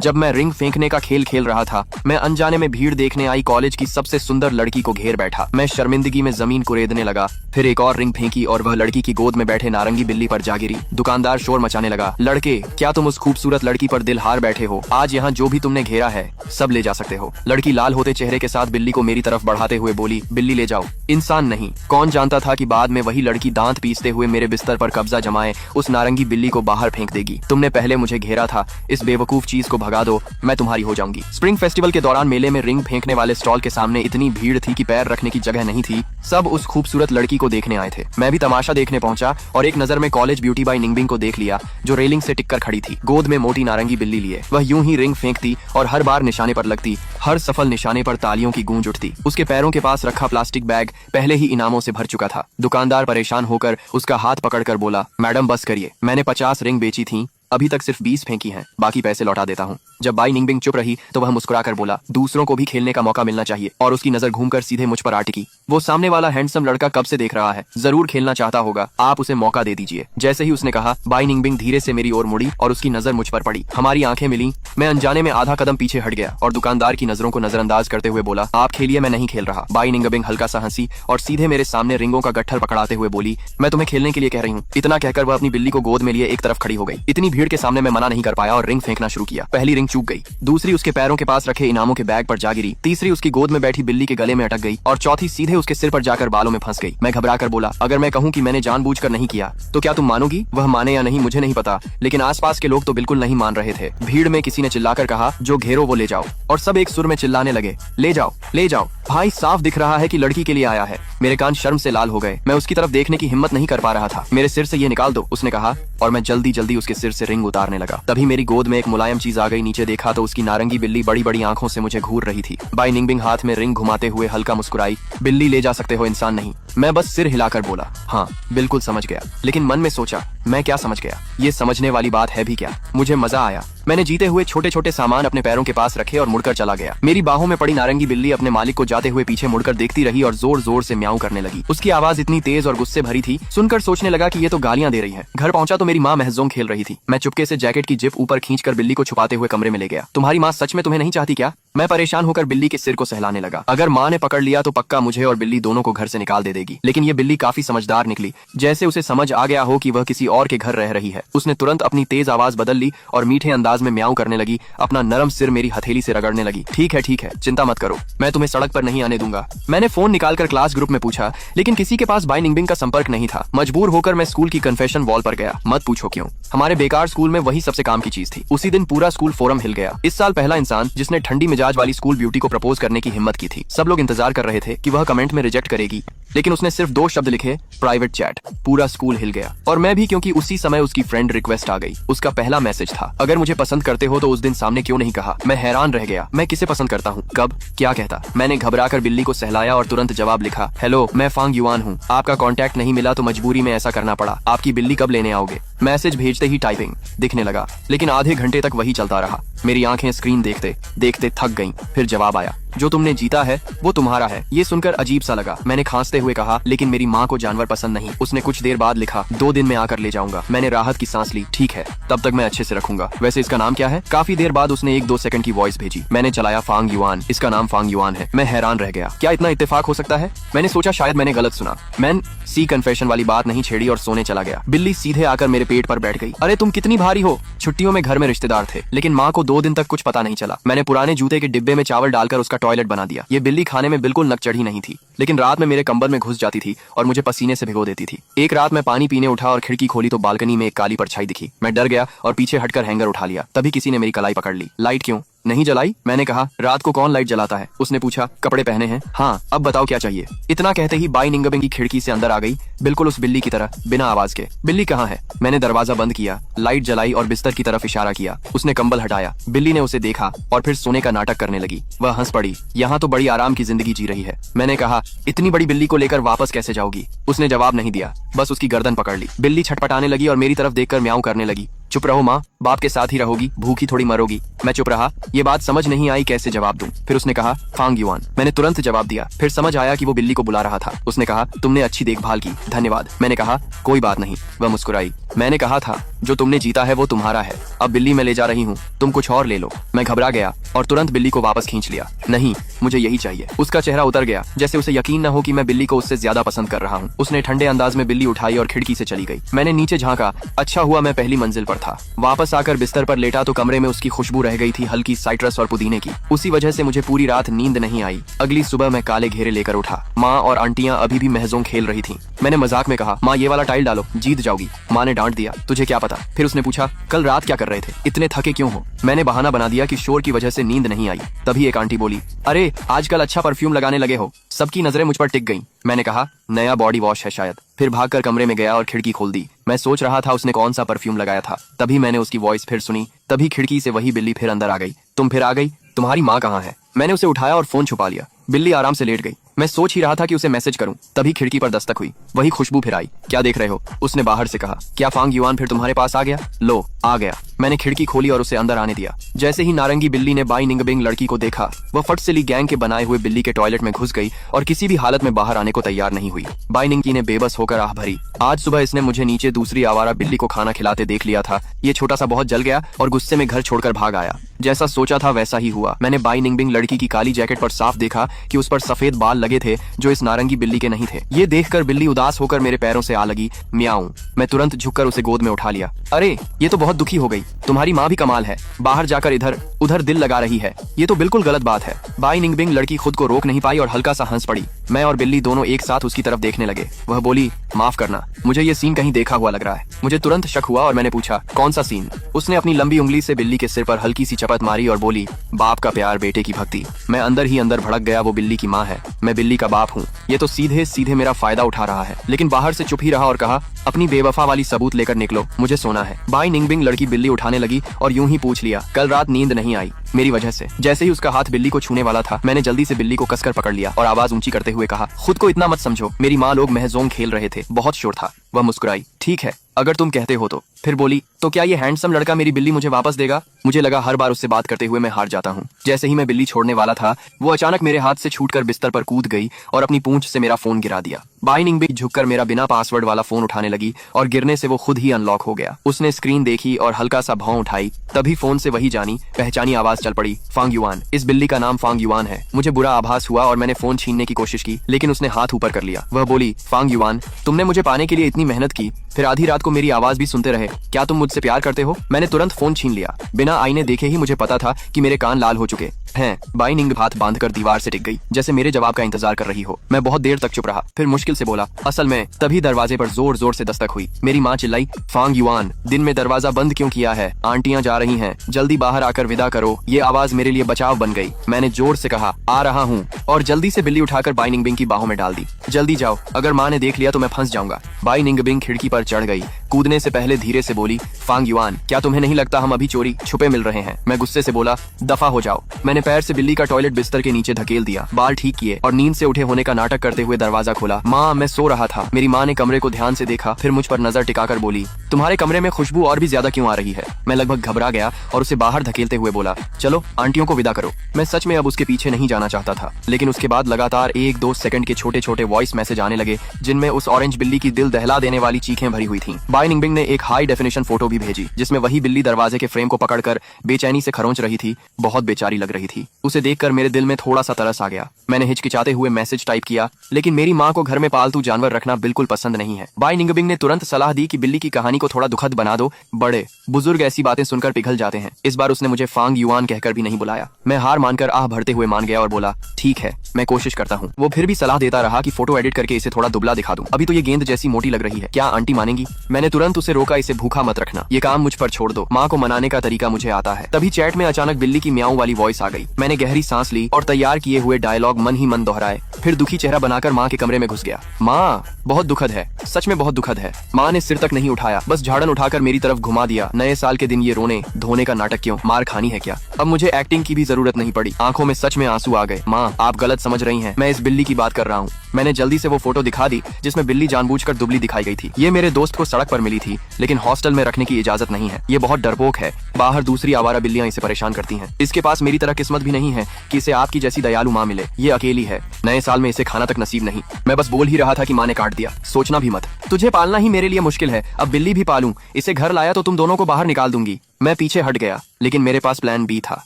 जब मैं रिंग फेंकने का खेल खेल रहा था, मैं अनजाने में भीड़ देखने आई कॉलेज की सबसे सुंदर लड़की को घेर बैठा। मैं शर्मिंदगी में जमीन कुरेदने लगा, फिर एक और रिंग फेंकी और वह लड़की की गोद में बैठे नारंगी बिल्ली पर जा गिरी। दुकानदार शोर मचाने लगा, लड़के, क्या तुम उस खूबसूरत लड़की पर दिल हार बैठे हो? आज यहाँ जो भी तुमने घेरा है सब ले जा सकते हो। लड़की लाल होते चेहरे के साथ बिल्ली को मेरी तरफ बढ़ाते हुए बोली, बिल्ली ले जाओ, इंसान नहीं। कौन जानता था कि बाद में वही लड़की दांत पीसते हुए मेरे बिस्तर पर कब्जा जमाए उस नारंगी बिल्ली को बाहर फेंक देगी। तुमने पहले मुझे घेरा था, इस बेवकूफ चीज को भगा दो, मैं तुम्हारी हो जाऊंगी। स्प्रिंग फेस्टिवल के दौरान मेले में रिंग फेंकने वाले स्टॉल के सामने इतनी भीड़ थी कि पैर रखने की जगह नहीं थी। सब उस खूबसूरत लड़की को देखने आए थे। मैं भी तमाशा देखने पहुंचा और एक नजर में कॉलेज ब्यूटी बाई निंगबिंग को देख लिया, जो रेलिंग से टिककर खड़ी थी, गोद में मोटी नारंगी बिल्ली लिए। वह यूं ही रिंग फेंकती और हर बार निशाने पर लगती। हर सफल निशाने पर तालियों की गूंज उठती। उसके पैरों के पास रखा प्लास्टिक बैग पहले ही इनामों से भर चुका था। दुकानदार परेशान होकर उसका हाथ पकड़कर बोला, मैडम बस करिए, मैंने 50 रिंग बेची थी, अभी तक सिर्फ 20 फेंकी हैं, बाकी पैसे लौटा देता हूँ। जब बाई निंगबिंग चुप रही तो वह मुस्कुराकर बोला, दूसरों को भी खेलने का मौका मिलना चाहिए। और उसकी नजर घूमकर सीधे मुझ पर आ टिकी। वो सामने वाला हैंडसम लड़का कब से देख रहा है, जरूर खेलना चाहता होगा, आप उसे मौका दे दीजिए। जैसे ही उसने कहा, बाई निंगबिंग धीरे से मेरी ओर मुड़ी और उसकी नजर मुझ पर पड़ी। हमारी आंखें मिली। मैं अनजाने में आधा कदम पीछे हट गया और दुकानदार की नजरों को नजरअंदाज करते हुए बोला, आप खेलिए, मैं नहीं खेल रहा। बाई निंगबिंग हल्का सा हंसी और सीधे मेरे सामने रिंगों का गट्ठर पकड़ाते हुए बोली, मैं तुम्हें खेलने के लिए कह रही हूँ। इतना कहकर वह अपनी बिल्ली को गोद में लिए एक तरफ खड़ी हो गई। इतनी भीड़ के सामने मैं मना नहीं कर पाया और रिंग फेंकना शुरू किया। पहली रिंग चूक गई, दूसरी उसके पैरों के पास रखे इनामों के बैग पर जा गिरी, तीसरी उसकी गोद में बैठी बिल्ली के गले में अटक गई और चौथी सीधे उसके सिर पर जाकर बालों में फंस गई। मैं घबरा कर बोला, अगर मैं कहूँ कि मैंने जानबूझकर नहीं किया तो क्या तुम मानोगी? वह माने या नहीं मुझे नहीं पता, लेकिन आसपास के लोग तो बिल्कुल नहीं मान रहे थे। भीड़ में किसी ने चिल्लाकर कहा, जो घेरो वो ले जाओ, और सब एक सुर में चिल्लाने लगे, ले जाओ ले जाओ। भाई साफ दिख रहा है कि लड़की के लिए आया है। मेरे कान शर्म से लाल हो गए। मैं उसकी तरफ देखने की हिम्मत नहीं कर पा रहा था। मेरे सिर से ये निकाल दो, उसने कहा, और मैं जल्दी जल्दी उसके सिर से रिंग उतारने लगा। तभी मेरी गोद में एक मुलायम चीज आ गई। नीचे देखा तो उसकी नारंगी बिल्ली बड़ी बड़ी आंखों से मुझे घूर रही थी। बाई निंगबिंग हाथ में रिंग घुमाते हुए हल्का मुस्कुराई, बिल्ली ले जा सकते हो, इंसान नहीं। मैं बस सिर हिलाकर बोला, हाँ बिल्कुल समझ गया। लेकिन मन में सोचा, मैं क्या समझ गया? ये समझने वाली बात है भी क्या? मुझे मजा आया। मैंने जीते हुए छोटे छोटे सामान अपने पैरों के पास रखे और मुड़कर चला गया। मेरी बाहों में पड़ी नारंगी बिल्ली अपने मालिक को जाते हुए पीछे मुड़कर देखती रही और जोर जोर से म्याऊं करने लगी। उसकी आवाज इतनी तेज और गुस्से भरी थी, सुनकर सोचने लगा कि ये तो गालियां दे रही है। घर पहुंचा तो मेरी माँ महजूम खेल रही थी। मैं चुपके से जैकेट की जिप ऊपर खींचकर बिल्ली को छुपाते हुए कमरे में ले गया। तुम्हारी माँ सच में तुम्हें नहीं चाहती क्या? मैं परेशान होकर बिल्ली के सिर को सहलाने लगा। अगर माँ ने पकड़ लिया तो पक्का मुझे और बिल्ली दोनों को घर से निकाल दे देगी। लेकिन ये बिल्ली काफी समझदार निकली। जैसे उसे समझ आ गया हो कि वह किसी और के घर रह रही है, उसने तुरंत अपनी तेज आवाज बदल ली और मीठे अंदाज में म्याऊं करने लगी। अपना नरम सिर मेरी हथेली से रगड़ने लगी। ठीक है, चिंता मत करो, मैं तुम्हें सड़क पर नहीं आने दूंगा। मैंने फोन निकालकर क्लास ग्रुप में पूछा, लेकिन किसी के पास बाई निंगबिंग का संपर्क नहीं था। मजबूर होकर मैं स्कूल की कन्फेशन वॉल पर गया। मत पूछो क्यों, हमारे बेकार स्कूल में वही सबसे काम की चीज थी। उसी दिन पूरा स्कूल फोरम हिल गया। इस साल पहला इंसान जिसने ठंडी मिजाज वाली स्कूल ब्यूटी को प्रपोज करने की हिम्मत की थी। सब लोग इंतजार कर रहे थे कि वह कमेंट में रिजेक्ट करेगी, लेकिन उसने सिर्फ 2 शब्द लिखे, प्राइवेट चैट। पूरा स्कूल हिल गया, और मैं भी, क्योंकि उसी समय उसकी फ्रेंड रिक्वेस्ट आ गई। उसका पहला मैसेज था, अगर मुझे पसंद करते हो तो उस दिन सामने क्यों नहीं कहा? मैं हैरान रह गया। मैं किसे पसंद करता हूँ, कब, क्या कहता? मैंने घबराकर बिल्ली को सहलाया और तुरंत जवाब लिखा, हेलो, मैं फांग युआन हूँ। आपका कांटेक्ट नहीं मिला तो मजबूरी में ऐसा करना पड़ा। आपकी बिल्ली कब लेने आओगे? मैसेज भेजते ही टाइपिंग दिखने लगा, लेकिन आधे घंटे तक वही चलता रहा। मेरी आंखें स्क्रीन देखते देखते थक गईं। फिर जवाब आया, जो तुमने जीता है वो तुम्हारा है। ये सुनकर अजीब सा लगा। मैंने खांसते हुए कहा, लेकिन मेरी माँ को जानवर पसंद नहीं। उसने कुछ देर बाद लिखा, 2 दिन में आकर ले जाऊंगा। मैंने राहत की सांस ली। ठीक है, तब तक मैं अच्छे से रखूंगा। वैसे इसका नाम क्या है? काफी देर बाद उसने 1-2 सेकंड की वॉइस भेजी। मैंने चलाया, फांग युआन। इसका नाम फांग युआन है। मैं हैरान रह गया। क्या इतना इत्तेफाक हो सकता है? मैंने सोचा शायद मैंने गलत सुना। मैं सी कन्फेशन वाली बात नहीं छेड़ी और सोने चला गया। बिल्ली सीधे आकर मेरे पेट पर बैठ गई। अरे तुम कितनी भारी हो। छुट्टियों में घर में रिश्तेदार थे, लेकिन माँ को 2 दिन तक कुछ पता नहीं चला। मैंने पुराने जूते के डिब्बे में चावल डालकर उसका टॉयलेट बना दिया। ये बिल्ली खाने में बिल्कुल नकचढ़ी नहीं थी, लेकिन रात में मेरे कंबल में घुस जाती थी और मुझे पसीने से भिगो देती थी। एक रात मैं पानी पीने उठा और खिड़की खोली तो बालकनी में एक काली परछाई दिखी। मैं डर गया और पीछे हटकर हैंगर उठा लिया। तभी किसी ने मेरी कलाई पकड़ ली। लाइट क्यों नहीं जलाई? मैंने कहा, रात को कौन लाइट जलाता है? उसने पूछा, कपड़े पहने हैं? हाँ, अब बताओ क्या चाहिए? इतना कहते ही बाई निंगबिंग की खिड़की से अंदर आ गई, बिल्कुल उस बिल्ली की तरह, बिना आवाज के। बिल्ली कहाँ है? मैंने दरवाजा बंद किया, लाइट जलाई और बिस्तर की तरफ इशारा किया। उसने कंबल हटाया। बिल्ली ने उसे देखा और फिर सोने का नाटक करने लगी। वह हंस पड़ी। यहाँ तो बड़ी आराम की जिंदगी जी रही है। मैंने कहा, इतनी बड़ी बिल्ली को लेकर वापस कैसे जाओगी? उसने जवाब नहीं दिया, बस उसकी गर्दन पकड़ ली। बिल्ली छटपटाने लगी और मेरी तरफ देखकर म्याऊं करने लगी। चुप रहो माँ, बाप के साथ ही रहोगी, भूखी थोड़ी मरोगी। मैं चुप रहा, ये बात समझ नहीं आई कैसे जवाब दूं। फिर उसने कहा फांग युआन। मैंने तुरंत जवाब दिया। फिर समझ आया कि वो बिल्ली को बुला रहा था। उसने कहा तुमने अच्छी देखभाल की, धन्यवाद। मैंने कहा कोई बात नहीं। वह मुस्कुराई। मैंने कहा था जो तुमने जीता है वो तुम्हारा है, अब बिल्ली मैं ले जा रही हूँ, तुम कुछ और ले लो। मैं घबरा गया और तुरंत बिल्ली को वापस खींच लिया। नहीं, मुझे यही चाहिए। उसका चेहरा उतर गया, जैसे उसे यकीन न हो कि मैं बिल्ली को उससे ज्यादा पसंद कर रहा हूँ। उसने ठंडे अंदाज में बिल्ली उठाई और खिड़की से चली गई। मैंने नीचे झांका, अच्छा हुआ मैं पहली मंजिल पर था। वापस आकर बिस्तर पर लेटा तो कमरे में उसकी खुशबू रह गई थी, हल्की साइट्रस और पुदीने की। उसी वजह से मुझे पूरी रात नींद नहीं आई। अगली सुबह मैं काले घेरे लेकर उठा। माँ और आंटियां अभी भी महजोंग खेल रही थीं। मैंने मजाक में कहा माँ ये वाला टाइल डालो, जीत जाओगी। माँ ने डांट दिया, तुझे क्या पता। फिर उसने पूछा कल रात क्या कर रहे थे, इतने थके क्यों हो। मैंने बहाना बना दिया कि शोर की वजह से नींद नहीं आई। तभी एक आंटी बोली, अरे आजकल अच्छा परफ्यूम लगाने लगे हो। सबकी नजरें मुझ पर टिक गईं। मैंने कहा नया बॉडी वॉश है शायद। फिर भागकर कमरे में गया और खिड़की खोल दी। मैं सोच रहा था उसने कौन सा परफ्यूम लगाया था। तभी मैंने उसकी वॉइस फिर सुनी। तभी खिड़की से वही बिल्ली फिर अंदर आ गई। तुम फिर आ गई, तुम्हारी माँ कहाँ है। मैंने उसे उठाया और फोन छुपा लिया। बिल्ली आराम से लेट गई। मैं सोच ही रहा था कि उसे मैसेज करूं, तभी खिड़की पर दस्तक हुई। वही खुशबू फिर आई। क्या देख रहे हो, उसने बाहर से कहा। क्या फांग युआन फिर तुम्हारे पास आ गया। लो आ गया। मैंने खिड़की खोली और उसे अंदर आने दिया। जैसे ही नारंगी बिल्ली ने बाई निंगबिंग लड़की को देखा, वह फट से ली गैंग के बनाए हुए बिल्ली के टॉयलेट में घुस गई और किसी भी हालत में बाहर आने को तैयार नहीं हुई। बाई निंगी ने बेबस होकर आह भरी। आज सुबह इसने मुझे नीचे दूसरी आवारा बिल्ली को खाना खिलाते देख लिया था। ये छोटा सा बहुत जल गया और गुस्से में घर छोड़कर भाग आया। जैसा सोचा था वैसा ही हुआ। मैंने बाई निंगबिंग लड़की की काली जैकेट पर साफ देखा कि उस पर सफेद बाल लगे थे जो इस नारंगी बिल्ली के नहीं थे। ये देखकर बिल्ली उदास होकर मेरे पैरों से आ लगी। म्याऊं। मैं तुरंत झुककर उसे गोद में उठा लिया। अरे ये तो बहुत दुखी हो गई। तुम्हारी माँ भी कमाल है, बाहर जाकर इधर उधर दिल लगा रही है। ये तो बिल्कुल गलत बात है। बाई निंगबिंग लड़की खुद को रोक नहीं पाई और हल्का सा हंस पड़ी। मैं और बिल्ली दोनों एक साथ उसकी तरफ देखने लगे। वह बोली माफ करना, मुझे ये सीन कहीं देखा हुआ लग रहा है। मुझे तुरंत शक हुआ और मैंने पूछा कौन सा सीन। उसने अपनी लंबी उंगली से बिल्ली के सिर पर हल्की सी चपत मारी और बोली बाप का प्यार बेटे की भक्ति। मैं अंदर ही अंदर भड़क गया। वो बिल्ली की माँ है, मैं बिल्ली का बाप हूँ। ये तो सीधे सीधे मेरा फायदा उठा रहा है। लेकिन बाहर से चुप ही रहा और कहा अपनी बेवफा वाली सबूत लेकर निकलो, मुझे सोना है। बाई निंगबिंग लड़की बिल्ली उठाने लगी और यूं ही पूछ लिया कल रात नींद नहीं आई मेरी वजह से। जैसे ही उसका हाथ बिल्ली को छूने वाला था, मैंने जल्दी से बिल्ली को कसकर पकड़ लिया और आवाज ऊंची करते हुए कहा खुद को इतना मत समझो, मेरी माँ लोग महजोंग खेल रहे थे, बहुत शोर था। वह मुस्कुराई, ठीक है अगर तुम कहते हो तो। फिर बोली तो क्या ये हैंडसम लड़का मेरी बिल्ली मुझे वापस देगा। मुझे लगा हर बार उससे बात करते हुए मैं हार जाता हूँ। जैसे ही मैं बिल्ली छोड़ने वाला था, वो अचानक मेरे हाथ से छूटकर बिस्तर पर कूद गई और अपनी पूंछ से मेरा फोन गिरा दिया। बाई निंगबिंग झुककर मेरा बिना पासवर्ड वाला फोन उठाने लगी और गिरने से वो खुद ही अनलॉक हो गया। उसने स्क्रीन देखी और हल्का सा भौं उठाई। तभी फोन से वही जानी पहचानी आवाज चल पड़ी, फांग युआन। इस बिल्ली का नाम फांग युआन है। मुझे बुरा आभास हुआ और मैंने फोन छीनने की कोशिश की, लेकिन उसने हाथ ऊपर कर लिया। वह बोली फांग युआन, तुमने मुझे पाने के लिए इतनी मेहनत की, फिर आधी रात को मेरी आवाज भी सुनते रहे, क्या तुम मुझसे प्यार करते हो। मैंने तुरंत फोन छीन लिया। बिना आईने देखे ही मुझे पता था कि मेरे कान लाल हो चुके हैं। बाई निंग हाथ बांधकर दीवार से टिक गई, जैसे मेरे जवाब का इंतजार कर रही हो। मैं बहुत देर तक चुप रहा, फिर मुश्किल से बोला असल में। तभी दरवाजे पर जोर जोर से दस्तक हुई। मेरी माँ चिल्लाई, फांग युआन, दिन में दरवाजा बंद क्यों किया है, आंटियां जा रही हैं, जल्दी बाहर आकर विदा करो। ये आवाज मेरे लिए बचाव बन गई। मैंने जोर से कहा आ रहा हूँ और जल्दी से बिल्ली उठाकर बाई निंगबिंग की बाहों में डाल दी। जल्दी जाओ, अगर माँ ने देख लिया तो मैं फंस जाऊंगा। बाई निंगबिंग खिड़की पर चढ़ गई। कूदने से पहले धीरे से बोली, फांग युआन, क्या तुम्हें नहीं लगता हम अभी चोरी छुपे मिल रहे हैं। मैं गुस्से से बोला, दफा हो जाओ। मैंने पैर से बिल्ली का टॉयलेट बिस्तर के नीचे धकेल दिया, बाल ठीक किए और नींद से उठे होने का नाटक करते हुए दरवाजा खोला। माँ, मैं सो रहा था। मेरी माँ ने कमरे को ध्यान से देखा, फिर मुझ पर नजर टिकाकर बोली, तुम्हारे कमरे में खुशबू और भी ज्यादा क्यों आ रही है। मैं लगभग घबरा गया और उसे बाहर धकेलते हुए बोला, चलो आंटियों को विदा करो। मैं सच में अब उसके पीछे नहीं जाना चाहता था, लेकिन उसके बाद लगातार 1-2 सेकंड के छोटे छोटे वॉइस मैसेज आने लगे, जिनमें उस ऑरेंज बिल्ली की दिल दहला देने वाली चीखें भरी हुई थीं। बाई निंगबिंग ने एक हाई डेफिनेशन फोटो भी भेजी, जिसमें वही बिल्ली दरवाजे के फ्रेम को पकड़कर बेचैनी से खरोंच रही थी। बहुत बेचारी लग रही थी। उसे देखकर मेरे दिल में थोड़ा सा तरस आ गया। मैंने हिचकिचाते हुए मैसेज टाइप किया, लेकिन मेरी माँ को घर में पालतू जानवर रखना बिल्कुल पसंद नहीं है। बाई निंगबिंग ने तुरंत सलाह दी कि बिल्ली की कहानी को थोड़ा दुखद बना दो, बड़े बुजुर्ग ऐसी बातें सुनकर पिघल जाते हैं। इस बार उसने मुझे फांग युआन कहकर भी नहीं बुलाया। मैं हार मानकर आह भरते हुए मान गया और बोला, ठीक है मैं कोशिश करता हूँ। वो फिर भी सलाह देता रहा कि फोटो एडिट करके इसे थोड़ा दुबला दिखा दूं। अभी तो ये गेंद जैसी मोटी लग रही है, क्या आंटी मानेंगी। मैंने तुरंत उसे रोका, इसे भूखा मत रखना, ये काम मुझ पर छोड़ दो, माँ को मनाने का तरीका मुझे आता है। तभी चैट में अचानक बिल्ली की म्याऊं वाली वॉइस आ गई। मैंने गहरी सांस ली और तैयार किए हुए डायलॉग मन ही मन दोहराए, फिर दुखी चेहरा बनाकर माँ के कमरे में घुस गया। माँ, बहुत दुखद है, सच में बहुत दुखद है। माँ ने सिर तक नहीं उठाया, बस झाड़न उठाकर मेरी तरफ घुमा दिया। नए साल के दिन ये रोने धोने का नाटक क्यों, मार खानी है क्या। अब मुझे एक्टिंग की भी जरूरत नहीं पड़ी। आंखों में सच में आंसू आ गए। माँ, आप गलत समझ रही हैं, मैं इस बिल्ली की बात कर रहा हूँ। मैंने जल्दी से वो फोटो दिखा दी जिसमें बिल्ली जानबूझकर दुबली दिखाई गई थी। ये मेरे दोस्त को सड़क पर मिली थी, लेकिन हॉस्टल में रखने की इजाजत नहीं है। ये बहुत डरपोक है। बाहर दूसरी आवारा बिल्लियां इसे परेशान करती हैं। इसके पास मेरी तरह किस्मत भी नहीं है कि इसे आपकी जैसी दयालु माँ मिले। ये अकेली है। नए साल में इसे खाना तक नसीब नहीं। मैं बस बोल ही रहा था कि माँ ने काट दिया। सोचना भी मत। तुझे पालना ही मेरे लिए मुश्किल है, अब बिल्ली भी पालूं। इसे घर लाया तो तुम दोनों को बाहर निकाल दूंगी। मैं पीछे हट गया, लेकिन मेरे पास प्लान बी था।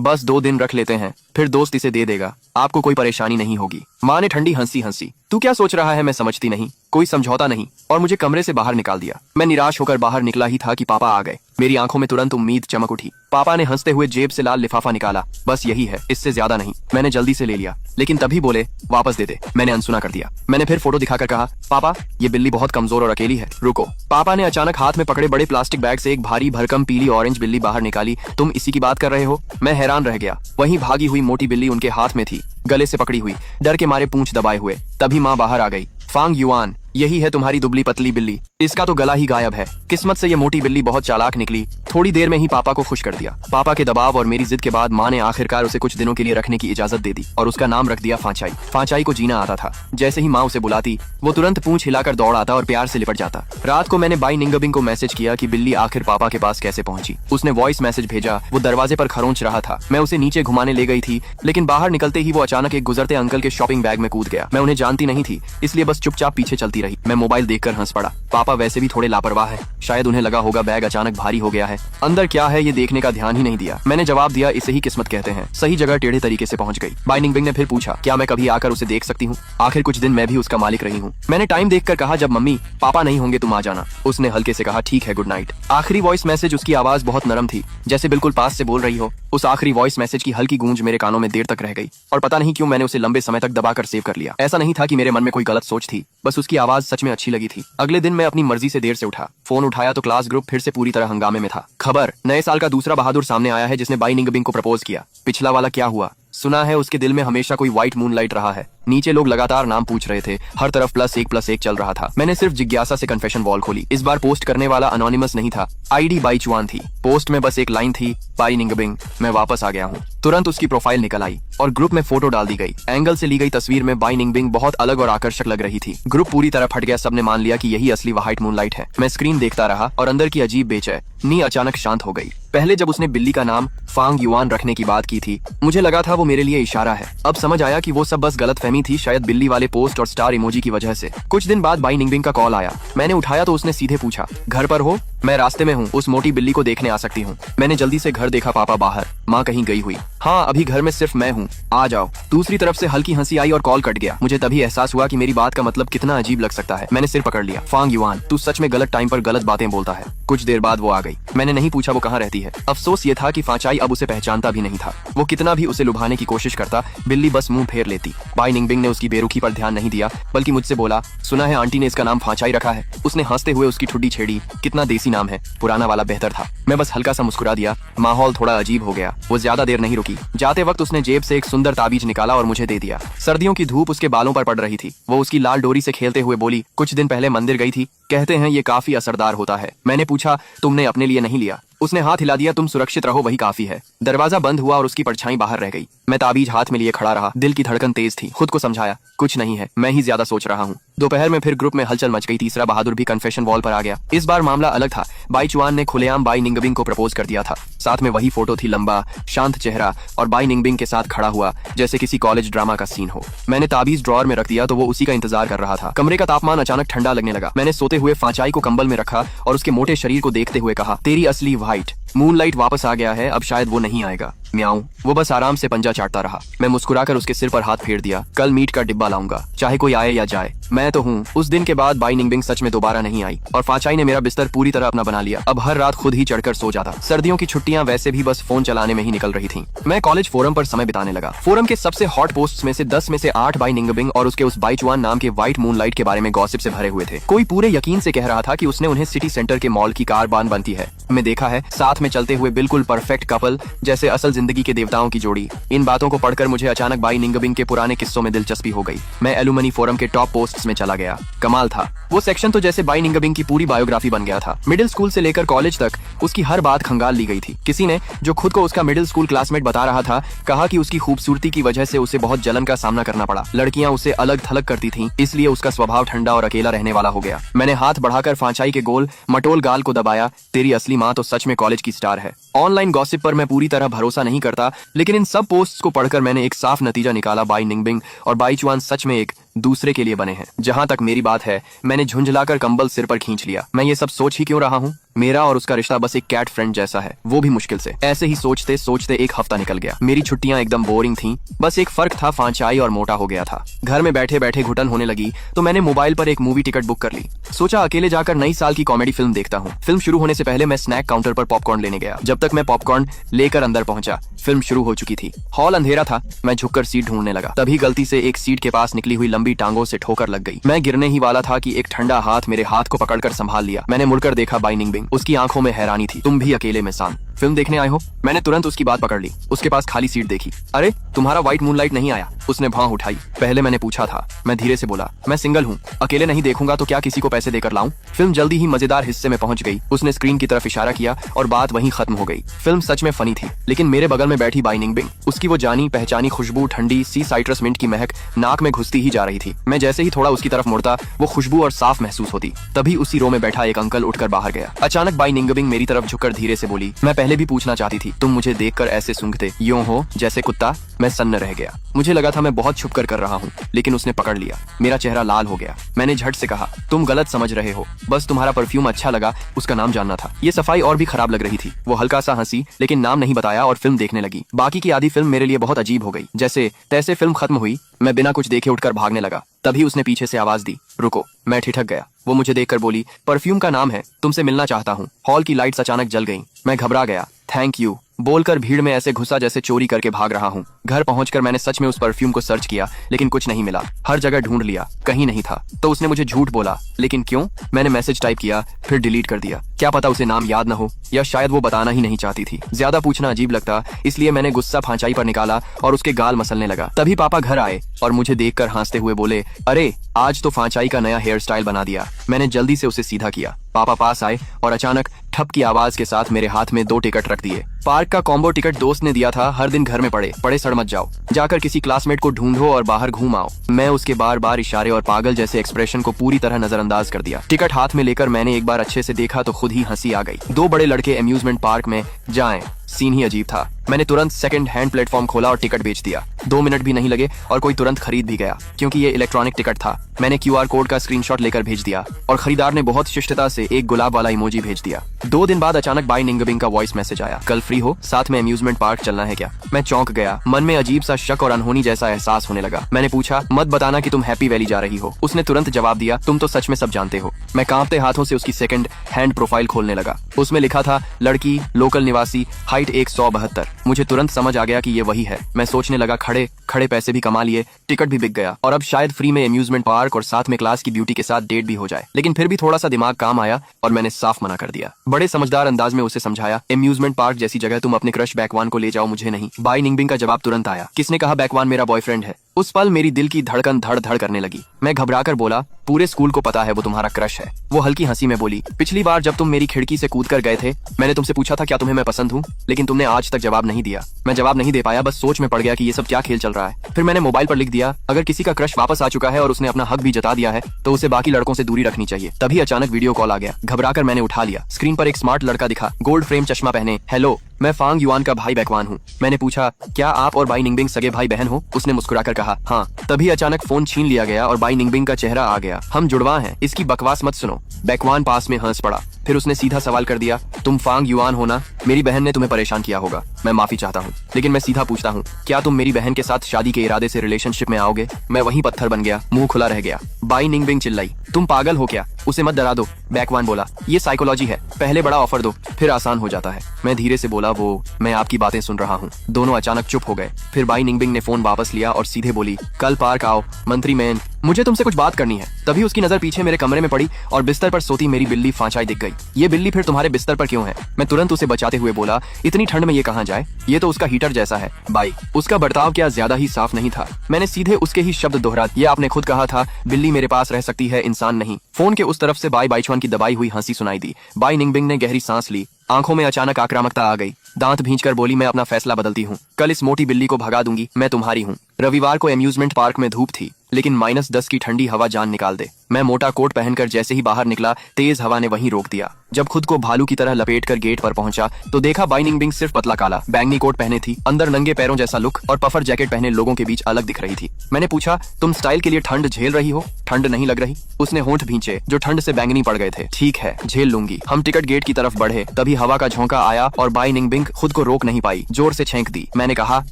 बस 2 दिन रख लेते हैं, फिर दोस्त इसे दे देगा। आपको कोई परेशानी नहीं होगी। माँ ने ठंडी हंसी हंसी। तू क्या सोच रहा है, मैं समझती नहीं। कोई समझौता नहीं। और मुझे कमरे से बाहर निकाल दिया। मैं निराश होकर बाहर निकला ही था कि पापा आ गए। मेरी आंखों में तुरंत उम्मीद चमक उठी। पापा ने हंसते हुए जेब से लाल लिफाफा निकाला। बस यही है, इससे ज्यादा नहीं। मैंने जल्दी से ले लिया, लेकिन तभी बोले वापस दे दे। मैंने अनसुना कर दिया। मैंने फिर फोटो दिखाकर कहा, पापा ये बिल्ली बहुत कमजोर और अकेली है, रुको। पापा ने अचानक हाथ में पकड़े बड़े प्लास्टिक बैग से एक भारी भरकम पीली ऑरेंज बिल्ली बाहर निकाली। तुम इसी की बात कर रहे हो? मैं हैरान रह गया। वहीं भागी हुई मोटी बिल्ली उनके हाथ में थी, गले से पकड़ी हुई, डर के मारे पूंछ दबाए हुए। तभी माँ बाहर आ गई। फांग युआन, यही है तुम्हारी दुबली पतली बिल्ली। इसका तो गला ही गायब है। किस्मत से ये मोटी बिल्ली बहुत चालाक निकली। थोड़ी देर में ही पापा को खुश कर दिया। पापा के दबाव और मेरी जिद के बाद माँ ने आखिरकार उसे कुछ दिनों के लिए रखने की इजाजत दे दी और उसका नाम रख दिया फांचाई। फांचाई को जीना आता था। जैसे ही माँ उसे बुलाती, वो तुरंत पूंछ हिलाकर दौड़ आता और प्यार से लिपट जाता। रात को मैंने बाई निंगबिंग को मैसेज किया कि बिल्ली आखिर पापा के पास कैसे पहुंची। उसने वॉइस मैसेज भेजा। वो दरवाजे पर खरोंच रहा था। मैं उसे नीचे घुमाने ले गई थी, लेकिन बाहर निकलते ही वो अचानक एक गुजरते अंकल के शॉपिंग बैग में कूद गया। मैं उन्हें जानती नहीं थी, इसलिए बस चुपचाप पीछे चलती रही। मैं मोबाइल देखकर हंस पड़ा। पापा वैसे भी थोड़े लापरवाह है। शायद उन्हें लगा होगा बैग अचानक भारी हो गया है, अंदर क्या है ये देखने का ध्यान ही नहीं दिया। मैंने जवाब दिया, इसे ही किस्मत कहते हैं। सही जगह टेढ़े तरीके से पहुंच गई। बाई निंगबिंग ने फिर पूछा, क्या मैं कभी आकर उसे देख सकती हूँ? आखिर कुछ दिन मैं भी उसका मालिक रही हूँ। मैंने टाइम देखकर कहा, जब मम्मी पापा नहीं होंगे तुम आ जाना। उसने हल्के से कहा, ठीक है, गुड नाइट। आखिरी वॉइस मैसेज, उसकी आवाज बहुत नरम थी, जैसे बिल्कुल पास से बोल रही हो। उस आखिरी वॉइस मैसेज की हल्की गूंज मेरे कानों में देर तक रह गई और पता नहीं क्यों मैंने उसे लंबे समय तक दबाकर सेव कर लिया। ऐसा नहीं था कि मेरे मन में कोई गलत सोच थी, बस उसकी आवाज सच में अच्छी लगी थी। अगले दिन मैं अपनी मर्जी से देर से उठा। फोन उठाया तो क्लास ग्रुप फिर से पूरी तरह हंगामे में था। खबर, नए साल का दूसरा बहादुर सामने आया है जिसने बाई निंगबिंग को प्रपोज किया। पिछला वाला क्या हुआ? सुना है उसके दिल में हमेशा कोई व्हाइट मूनलाइट रहा है। नीचे लोग लगातार नाम पूछ रहे थे। हर तरफ +1+1 चल रहा था। मैंने सिर्फ जिज्ञासा से कन्फेशन वॉल खोली। इस बार पोस्ट करने वाला अनोनिमस नहीं था, आईडी बाई चुआन थी। पोस्ट में बस एक लाइन थी, बाई निंगबिंग, मैं वापस आ गया हूँ। तुरंत उसकी प्रोफाइल निकल आई और ग्रुप में फोटो डाल दी गई। एंगल से ली गई तस्वीर में बाई निंगबिंग बहुत अलग और आकर्षक लग रही थी। ग्रुप पूरी तरह फट गया। सबने मान लिया कि यही असली व्हाइट मूनलाइट है। मैं स्क्रीन देखता रहा और अंदर की अजीब बेचैनी अचानक शांत हो गई। पहले जब उसने बिल्ली का नाम फांग युआन रखने की बात की थी, मुझे लगा था वो मेरे लिए इशारा है। अब समझ आया कि वो सब बस गलतफहमी थी, शायद बिल्ली वाले पोस्ट और स्टार इमोजी की वजह से। कुछ दिन बाद बाई निंगबिंग का कॉल आया। मैंने उठाया तो उसने सीधे पूछा, घर पर हो? मैं रास्ते में हूँ, उस मोटी बिल्ली को देखने आ सकती हूँ। मैंने जल्दी से घर देखा, पापा बाहर, माँ कहीं गई हुई। हाँ, अभी घर में सिर्फ मैं हूँ, आ जाओ। दूसरी तरफ से हल्की हंसी आई और कॉल कट गया। मुझे तभी एहसास हुआ कि मेरी बात का मतलब कितना अजीब लग सकता है। मैंने सिर पकड़ लिया। फांग युआन, तू सच में गलत टाइम पर गलत बातें बोलता है। कुछ देर बाद वो आ गई। मैंने नहीं पूछा वो कहाँ रहती है। अफसोस ये था कि फांचाई अब उसे पहचानता भी नहीं था। वो कितना भी उसे लुभाने की कोशिश करता, बिल्ली बस मुंह फेर लेती। बाई निंगबिंग ने उसकी बेरुखी पर ध्यान नहीं दिया, बल्कि मुझसे बोला, सुना है आंटी ने इसका नाम फांचाई रखा है। उसने हंसते हुए उसकी ठुड्डी छेड़ी। कितना देसी नाम है, पुराना वाला बेहतर था। मैं बस हल्का सा मुस्कुरा दिया। माहौल थोड़ा अजीब हो गया। वो ज्यादा देर नहीं रुकी। जाते वक्त उसने जेब से एक सुंदर ताबीज निकाला और मुझे दे दिया। सर्दियों की धूप उसके बालों पर पड़ रही थी। वो उसकी लाल डोरी से खेलते हुए बोली, कुछ दिन पहले मंदिर गई थी, कहते हैं ये काफी असरदार होता है। मैंने पूछा, तुमने अपने लिए नहीं लिया? उसने हाथ हिला दिया, तुम सुरक्षित रहो वही काफी है। दरवाजा बंद हुआ और उसकी परछाई बाहर रह गई। मैं ताबीज हाथ में लिए खड़ा रहा। दिल की धड़कन तेज थी। खुद को समझाया, कुछ नहीं है, मैं ही ज्यादा सोच रहा हूँ। दोपहर में फिर ग्रुप में हलचल मच गई। तीसरा बहादुर भी कन्फेशन वॉल पर आ गया। इस बार मामला अलग था। बाई चुआन ने खुलेआम बाई निंगबिंग को प्रपोज कर दिया था। साथ में वही फोटो थी, लंबा शांत चेहरा और बाई निंगबिंग के साथ खड़ा हुआ, जैसे किसी कॉलेज ड्रामा का सीन हो। मैंने ताबीज ड्रॉअर में रख दिया तो वो उसी का इंतजार कर रहा था। कमरे का तापमान अचानक ठंडा लगने लगा। मैंने सोते हुए फांचाई को कंबल में रखा और उसके मोटे शरीर को देखते हुए कहा, तेरी असली व्हाइट मूनलाइट वापस आ गया है, अब शायद वो नहीं आएगा। म्याऊं। वो बस आराम से पंजा चाटता रहा। मैं मुस्कुराकर उसके सिर पर हाथ फेर दिया। कल मीट का डिब्बा लाऊंगा, चाहे कोई आए या जाए, मैं तो हूँ। उस दिन के बाद बाई निंगबिंग सच में दोबारा नहीं आई और फांचाई ने मेरा बिस्तर पूरी तरह अपना बना लिया। अब हर रात खुद ही चढ़कर सो जाता। सर्दियों की छुट्टियां वैसे भी बस फोन चलाने में ही निकल रही थीं। मैं कॉलेज फोरम पर समय बिताने लगा। फोरम के सबसे हॉट पोस्ट्स में से 10 में से 8 बाई निंगबिंग और उसके उस बाई चुआन नाम के व्हाइट मूनलाइट के बारे में गॉसिप से भरे हुए थे। कोई पूरे यकीन से कह रहा था कि उसने उन्हें सिटी सेंटर के मॉल की कार बान बनती है। मैं देखा है, साथ में चलते हुए बिल्कुल परफेक्ट कपल, जैसे असल जिंदगी के देवताओं की जोड़ी। इन बातों को पढ़कर मुझे अचानक बाई निंगबिंग के पुराने किस्सों में दिलचस्पी हो गई। मैं एलुमनी फोरम के टॉप पोस्ट्स में चला गया। कमाल था, वो सेक्शन तो जैसे बाई निंगबिंग की पूरी बायोग्राफी बन गया था। मिडिल स्कूल से लेकर कॉलेज तक उसकी हर बात खंगाल ली गई थी। किसी ने, जो खुद को उसका मिडिल स्कूल क्लासमेट बता रहा था, कहा कि उसकी खूबसूरती की वजह से उसे बहुत जलन का सामना करना पड़ा। लड़कियां उसे अलग थलग करती थीं, इसलिए उसका स्वभाव ठंडा और अकेला रहने वाला हो गया। मैंने हाथ बढ़ाकर फांचाई के गोल मटोल गाल को दबाया। तेरी असली माँ तो सच में कॉलेज की स्टार है। ऑनलाइन गॉसिप पर मैं पूरी तरह भरोसा नहीं करता, लेकिन इन सब पोस्ट्स को पढ़कर मैंने एक साफ नतीजा निकाला। बाई निंगबिंग और बाई चुआन सच में एक दूसरे के लिए बने हैं। जहां तक मेरी बात है, मैंने झुंझलाकर कंबल सिर पर खींच लिया। मैं ये सब सोच ही क्यों रहा हूँ? मेरा और उसका रिश्ता बस एक कैट फ्रेंड जैसा है, वो भी मुश्किल से। ऐसे ही सोचते सोचते एक हफ्ता निकल गया। मेरी छुट्टियां एकदम बोरिंग थीं, बस एक फर्क था, फांचाई और मोटा हो गया था। घर में बैठे बैठे घुटन होने लगी तो मैंने मोबाइल पर एक मूवी टिकट बुक कर ली। सोचा अकेले जाकर नई साल की कॉमेडी फिल्म देखता हूँ। फिल्म शुरू होने से पहले मैं स्नैक काउंटर पर पॉपकॉर्न लेने गया। जब तक मैं पॉपकॉर्न लेकर अंदर पहुंचा, फिल्म शुरू हो चुकी थी। हॉल अंधेरा था। मैं झुककर सीट ढूंढने लगा, तभी गलती से एक सीट के पास निकली हुई लंबी टांगों से ठोकर लग गई। मैं गिरने ही वाला था कि एक ठंडा हाथ मेरे हाथ को पकड़कर संभाल लिया। मैंने मुड़कर देखा बाई निंगबिंग। उसकी आंखों में हैरानी थी। तुम भी अकेले में शांत फिल्म देखने आए हो? मैंने तुरंत उसकी बात पकड़ ली। उसके पास खाली सीट देखी। अरे तुम्हारा व्हाइट मूनलाइट नहीं आया? उसने भौं उठाई। पहले मैंने पूछा था। मैं धीरे से बोला, मैं सिंगल हूँ, अकेले नहीं देखूंगा तो क्या किसी को पैसे देकर लाऊं? फिल्म जल्दी ही मजेदार हिस्से में पहुंच गई। उसने स्क्रीन की तरफ इशारा किया और बात वहीं खत्म हो गई। फिल्म सच में फनी थी, लेकिन मेरे बगल में बैठी बाई निंगबिंग, उसकी वो जानी पहचानी खुशबू, ठंडी सी साइट्रस मिंट की महक नाक में घुसती ही जा रही थी। मैं जैसे ही थोड़ा उसकी तरफ मुड़ता, वो खुशबू और साफ महसूस होती। तभी उसी रो में बैठा एक अंकल उठकर बाहर गया। अचानक बाई निंगबिंग मेरी तरफ झुककर धीरे से बोली, मैं पहले भी पूछना चाहती थी, तुम मुझे देखकर ऐसे सूंघते यूं हो जैसे कुत्ता? मैं सन्न रह गया। मुझे लगा था मैं बहुत छुप कर रहा हूँ, लेकिन उसने पकड़ लिया। मेरा चेहरा लाल हो गया। मैंने झट से कहा, तुम गलत समझ रहे हो, बस तुम्हारा परफ्यूम अच्छा लगा, उसका नाम जानना था। ये सफाई और भी खराब लग रही थी। वो हल्का सा हंसी, लेकिन नाम नहीं बताया और फिल्म देखने लगी। बाकी की आधी फिल्म मेरे लिए बहुत अजीब हो गई। जैसे तैसे फिल्म खत्म हुई, मैं बिना कुछ देखे उठकर भागने लगा। तभी उसने पीछे से आवाज दी, रुको। मैं ठिठक गया। वो मुझे देखकर बोली, परफ्यूम का नाम है, तुमसे मिलना चाहता हूँ। हॉल की लाइट्स अचानक जल गईं। मैं घबरा गया। थैंक यू बोलकर भीड़ में ऐसे घुसा जैसे चोरी करके भाग रहा हूँ। घर पहुंचकर मैंने सच में उस परफ्यूम को सर्च किया, लेकिन कुछ नहीं मिला। हर जगह ढूंढ लिया, कहीं नहीं था। तो उसने मुझे झूठ बोला, लेकिन क्यों? मैंने मैसेज टाइप किया, फिर डिलीट कर दिया। क्या पता उसे नाम याद न हो, या शायद वो बताना ही नहीं चाहती थी। ज्यादा पूछना अजीब लगता, इसलिए मैंने गुस्सा फांचाई पर निकाला और उसके गाल मसलने लगा। तभी पापा घर आए और मुझे देखकर हंसते हुए बोले, अरे आज तो फांचाई का नया हेयर स्टाइल बना दिया। मैंने जल्दी से उसे सीधा किया। पापा पास आए और अचानक ठप की आवाज के साथ मेरे हाथ में 2 टिकट रख दिए। पार्क का कॉम्बो टिकट दोस्त ने दिया था। हर दिन घर में पड़े सड़ मत जाओ, जाकर किसी क्लासमेट को ढूंढो और बाहर घूम आओ। मैं उसके बार बार इशारे और पागल जैसे एक्सप्रेशन को पूरी तरह नजरअंदाज कर दिया। टिकट हाथ में लेकर मैंने एक बार अच्छे से देखा तो खुद ही हंसी आ गई। 2 बड़े लड़के अम्यूजमेंट पार्क में जाएं, सीन ही अजीब था। मैंने तुरंत सेकंड हैंड प्लेटफॉर्म खोला और टिकट बेच दिया। 2 मिनट भी नहीं लगे और कोई तुरंत खरीद भी गया, क्योंकि ये इलेक्ट्रॉनिक टिकट था। मैंने QR कोड का स्क्रीनशॉट लेकर भेज दिया और खरीदार ने बहुत शिष्टता से एक गुलाब वाला इमोजी भेज दिया। 2 दिन बाद अचानक बाई निंगबिंग का वॉइस मैसेज आया, कल फ्री हो, साथ में अम्यूजमेंट पार्क चलना है क्या? मैं चौंक गया। मन में अजीब सा शक और अनहोनी जैसा एहसास होने लगा। मैंने पूछा, मत बताना कि तुम हैप्पी वैली जा रही हो? उसने तुरंत जवाब दिया, तुम तो सच में सब जानते हो। मैं कांपते हाथों से उसकी सेकंड हैंड प्रोफाइल खोलने लगा। उसमें लिखा था, लड़की, लोकल निवासी, हाइट 172। मुझे तुरंत समझ आ गया कि ये वही है। मैं सोचने लगा, खड़े खड़े पैसे भी कमा लिए, टिकट भी बिक गया, और अब शायद फ्री में अम्यूजमेंट पार्क और साथ में क्लास की ब्यूटी के साथ डेट भी हो जाए। लेकिन फिर भी थोड़ा सा दिमाग काम आया और मैंने साफ मना कर दिया। बड़े समझदार अंदाज में उसे समझाया, अम्यूजमेंट पार्क जैसी जगह तुम अपने क्रश बैकवान को ले जाओ, मुझे नहीं। बाई निंगबिंग का जवाब तुरंत आया, किसने कहा बैकवान मेरा बॉयफ्रेंड है? उस पल मेरी दिल की धड़कन धड़ धड़ करने लगी। मैं घबराकर बोला, पूरे स्कूल को पता है वो तुम्हारा क्रश है। वो हल्की हंसी में बोली, पिछली बार जब तुम मेरी खिड़की से कूद कर गए थे, मैंने तुमसे पूछा था क्या तुम्हें मैं पसंद हूँ, लेकिन तुमने आज तक जवाब नहीं दिया। मैं जवाब नहीं दे पाया, बस सोच में पड़ गया कि ये सब क्या खेल चल रहा है। फिर मैंने मोबाइल पर लिख दिया, अगर किसी का क्रश वापस आ चुका है और उसने अपना हक भी जता दिया है तो उसे बाकी लड़कों से दूरी रखनी चाहिए। तभी अचानक वीडियो कॉल आ गया। घबराकर मैंने उठा लिया। स्क्रीन पर एक स्मार्ट लड़का दिखा, गोल्ड फ्रेम चश्मा पहने। हेलो, मैं फांग युआन का भाई बैकवान हूँ। मैंने पूछा, क्या आप और बाई निंगबिंग सगे भाई बहन हो? उसने मुस्कुराकर कहा, हाँ। तभी अचानक फोन छीन लिया गया और बाई निंगबिंग का चेहरा आ गया। हम जुड़वा हैं, इसकी बकवास मत सुनो। बैकवान पास में हंस पड़ा। फिर उसने सीधा सवाल कर दिया, तुम फांग युआन हो ना? मेरी बहन ने तुम्हें परेशान किया होगा, मैं माफी चाहता हूँ, लेकिन मैं सीधा पूछता हूँ, क्या तुम मेरी बहन के साथ शादी के इरादे से रिलेशनशिप में आओगे? मैं वहीं पत्थर बन गया, मुंह खुला रह गया। बाई निंगबिंग चिल्लाई, तुम पागल हो क्या? उसे मत डरा दो। बैकवान बोला, ये साइकोलॉजी है, पहले बड़ा ऑफर दो, फिर आसान हो जाता है। मैं धीरे से बोला, वो मैं आपकी बातें सुन रहा हूँ। दोनों अचानक चुप हो गए। फिर बाई निंगबिंग ने फोन वापस लिया और सीधे बोली, कल पार्क आओ, मंत्री मैन मुझे तुमसे कुछ बात करनी है। तभी उसकी नजर पीछे मेरे कमरे में पड़ी और बिस्तर पर सोती मेरी बिल्ली फांचाई दिख गई। ये बिल्ली फिर तुम्हारे बिस्तर पर क्यों है? मैं तुरंत उसे बचाते हुए बोला, इतनी ठंड में ये कहाँ जाए, ये तो उसका हीटर जैसा है। बाई, उसका बर्ताव क्या ज्यादा ही साफ नहीं था? मैंने सीधे उसके ही शब्द दोहरा, ये आपने खुद कहा था बिल्ली मेरे पास रह सकती है, इंसान नहीं। फोन के उस तरफ से बाई बाइचुआन की दबाई हुई हंसी सुनाई दी। बाई निंगबिंग ने गहरी सांस ली, आंखों में अचानक आक्रामकता आ गई। दांत भींचकर बोली, मैं अपना फैसला बदलती हूँ। कल इस मोटी बिल्ली को भगा दूंगी, मैं तुम्हारी हूँ। रविवार को एम्यूजमेंट पार्क में धूप थी, लेकिन -10 की ठंडी हवा जान निकाल दे। मैं मोटा कोट पहनकर जैसे ही बाहर निकला, तेज हवा ने वहीं रोक दिया। जब खुद को भालू की तरह लपेटकर गेट पर पहुंचा तो देखा बाई निंगबिंग सिर्फ पतला काला बैंगनी कोट पहने थी, अंदर नंगे पैरों जैसा लुक और पफर जैकेट पहने लोगों के बीच अलग दिख रही थी। मैंने पूछा, तुम स्टाइल के लिए ठंड झेल रही हो? ठंड नहीं लग रही? उसने होंठ भींचे जो ठंड से बैंगनी पड़ गए थे। ठीक है, झेल लूंगी। हम टिकट गेट की तरफ बढ़े, तभी हवा का झोंका आया और बाई निंगबिंग खुद को रोक नहीं पाई, जोर से छेंक दी। मैंने कहा,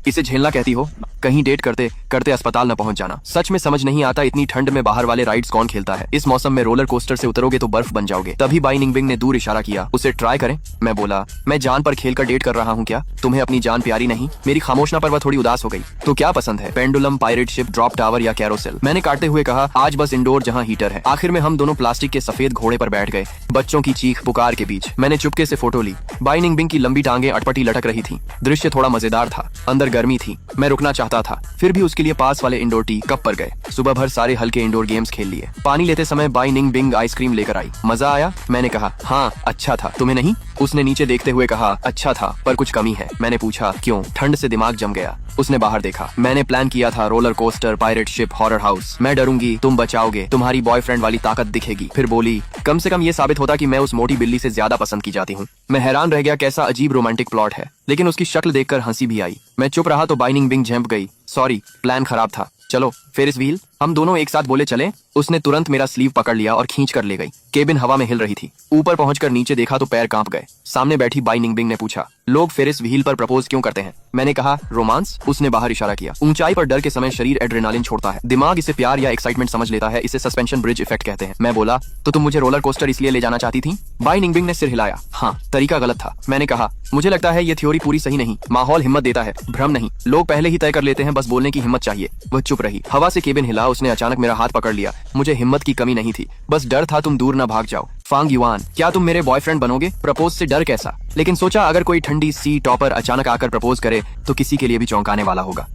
इसे झेलना कहती हो? कहीं डेट करते करते अस्पताल न पहुंच जाना। सच में समझ नहीं आता इतनी ठंड में बाहर वाले राइड्स कौन खेलता है। इस मौसम में रोलर कोस्टर से उतरोगे तो बर्फ बन जाओगे। तभी बाई निंगबिंग ने दूर इशारा किया, उसे ट्राई करें। मैं बोला, मैं जान पर खेलकर डेट कर रहा हूँ क्या? तुम्हें अपनी जान प्यारी नहीं? मेरी खामोशना पर वह थोड़ी उदास हो गई। तो क्या पसंद है, pendulum, pirate ship, drop tower या कैरोसेल? मैंने काटते हुए कहा, आज बस इंडोर जहाँ हीटर है। आखिर में हम दोनों प्लास्टिक के सफेद घोड़े पर बैठ गए, बच्चों की चीख पुकार के बीच। मैंने चुपके से फोटो ली। बाई निंगबिंग की लंबी टांगे अटपटी लटक रही थी। दृश्य थोड़ा मजेदार था। अंदर गर्मी थी, मैं रुकना चाहता था, फिर भी उसके लिए पास वाले इंडोर टी कप पर गए। सुबह भर सारे हल्के इंडोर गेम्स खेल लिए। पानी लेते समय बाई निंगबिंग आइसक्रीम लेकर आई। मजा आया? मैंने कहा, हाँ अच्छा था। तुम्हें नहीं? उसने नीचे देखते हुए कहा, अच्छा था पर कुछ कमी है। मैंने पूछा, क्यों? ठंड से दिमाग जम गया। उसने बाहर देखा। मैंने प्लान किया था roller coaster, pirate ship, horror house. मैं डरूंगी, तुम बचाओगे, तुम्हारी बॉयफ्रेंड वाली ताकत दिखेगी। फिर बोली, कम से कम ये साबित होता कि मैं उस मोटी बिल्ली से ज्यादा पसंद की जाती हूँ। मैं हैरान रह गया, कैसा अजीब रोमांटिक प्लॉट है। लेकिन उसकी शक्ल देखकर हंसी भी आई। मैं चुप रहा तो बाई निंगबिंग झेंप गई, सॉरी प्लान खराब था, चलो फेरिस व्हील। हम दोनों एक साथ बोले, चले। उसने तुरंत मेरा स्लीव पकड़ लिया और खींच कर ले गई। केबिन हवा में हिल रही थी। ऊपर पहुंचकर नीचे देखा तो पैर कांप गए। सामने बैठी बाई निंगबिंग ने पूछा, लोग फेरिस व्हील पर प्रपोज क्यों करते हैं? मैंने कहा, रोमांस। उसने बाहर इशारा किया। ऊंचाई पर डर के समय शरीर एड्रेनालिन छोड़ता है, दिमाग इसे प्यार या एक्साइटमेंट समझ लेता है, इसे सस्पेंशन ब्रिज इफेक्ट कहते हैं। मैं बोला, तो तुम मुझे रोलर कोस्टर इसलिए ले जाना चाहती थी? बाई निंगबिंग ने सिर हिलाया, हाँ तरीका गलत था। मैंने कहा, मुझे लगता है ये थ्योरी पूरी सही नहीं, माहौल हिम्मत देता है, भ्रम नहीं। लोग पहले ही तय कर लेते हैं, बस बोलने की हिम्मत चाहिए। वह चुप रही। हवा से केबिन हिला। उसने अचानक मेरा हाथ पकड़ लिया। मुझे हिम्मत की कमी नहीं थी, बस डर था तुम दूर न भाग जाओ। फांग युआन, क्या तुम मेरे बॉयफ्रेंड बनोगे? प्रपोज से डर कैसा? लेकिन सोचा, अगर कोई ठंडी सी टॉपर अचानक आकर प्रपोज करे तो किसी के लिए भी चौंकाने वाला होगा।